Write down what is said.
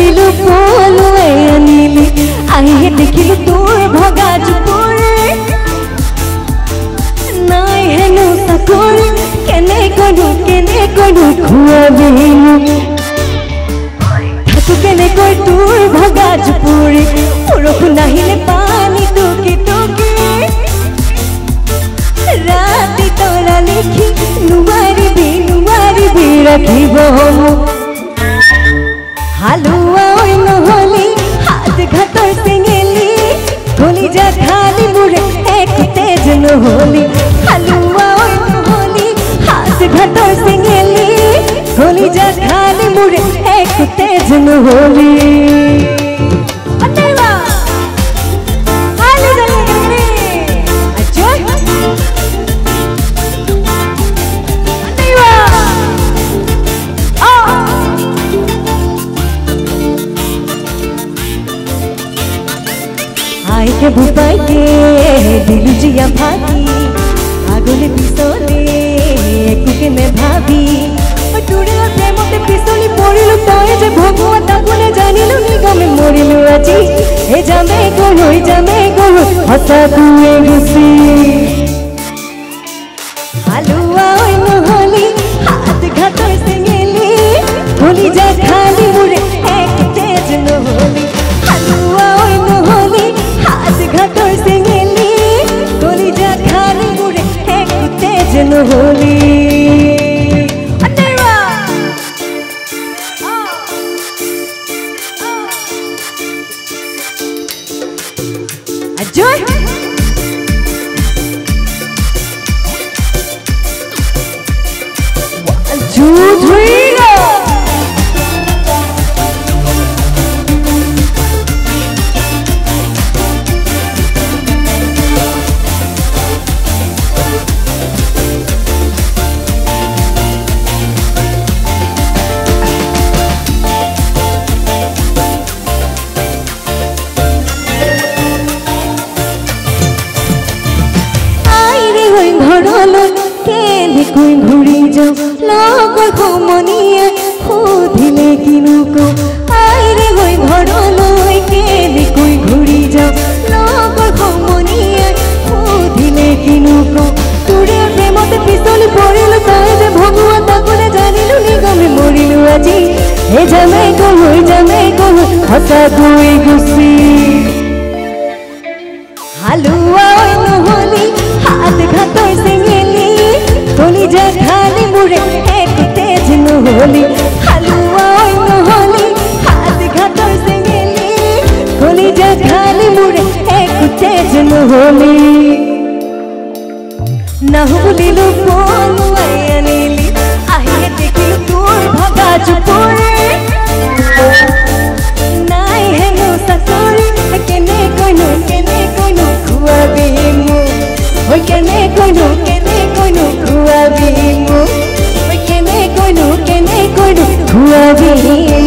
বুলিলো পলুৱাই আনিলি আহিহে দেখিলো তোৰ ভগা জোপৰ নাই হেনো চাকৰি কেনেকৈনো খুৱাবি থাকো কেনেকৈ তোৰ ভগা জোপৰি বৰষুণ নাহিলে পানী টুকি টুকি ৰাতি তৰা লিখি নোৱাৰিবি ৰাখিব হালুৱা নহলি হাত ঘাটৰ চেঙেলি কলিজা খালি মোৰে একো তেজ নহলি হালুৱা নহলি হাত ঘাটৰ চেঙেলি কলিজা খালি মোৰে একো তেজ নহলি के भुपाई के दिल जिया भागी आगोले पिसोले कुके में भाभी टूरे और प्रेम ते पिसोली पड़िलो तय जे भगवा तागुने जानिलो निगमे मरिलो আজি ए जामे गो हसा दुए गुसी हालुआ নহলি हाथ घाटर सेंगेली भोली जा खाली मुरे एक तेज নহলি हालुआ নহলি घाटर सेंगेली कलिजा खाली मुरे एक तेज নহলি Joy 1 2 3 go कोई घुरी जाओ लगल घुमनिए खुदिले किनुको आइरे होई घरलै केले कोई घुरी जाओ लगल घुमनिए खुदिले किनुको तुरे प्रेमते पिसली पड़िलो तय जे भगवा तागुने जानिलो निगमे मरिलो আজি हे जामे गो हसा दुई गुसी हालुआ নহলি हाथ घाटर सेंगेली कलिजा खाली मुरे एक तेज নহলি हालुआ নহলি हाथ घाटर सेंगेली कलिजा खाली मुरे एक तेज নহলি नाहु बुलिलो पलुৱাই আনিলি আহিহে দেখিলো তোৰ ভগা জোপৰ নাই হেনো চাকৰি কেনেকৈনো খুৱাবি মোক কেনেকৈনো খুৱাবি মোক কেনেকৈনো খুৱাবি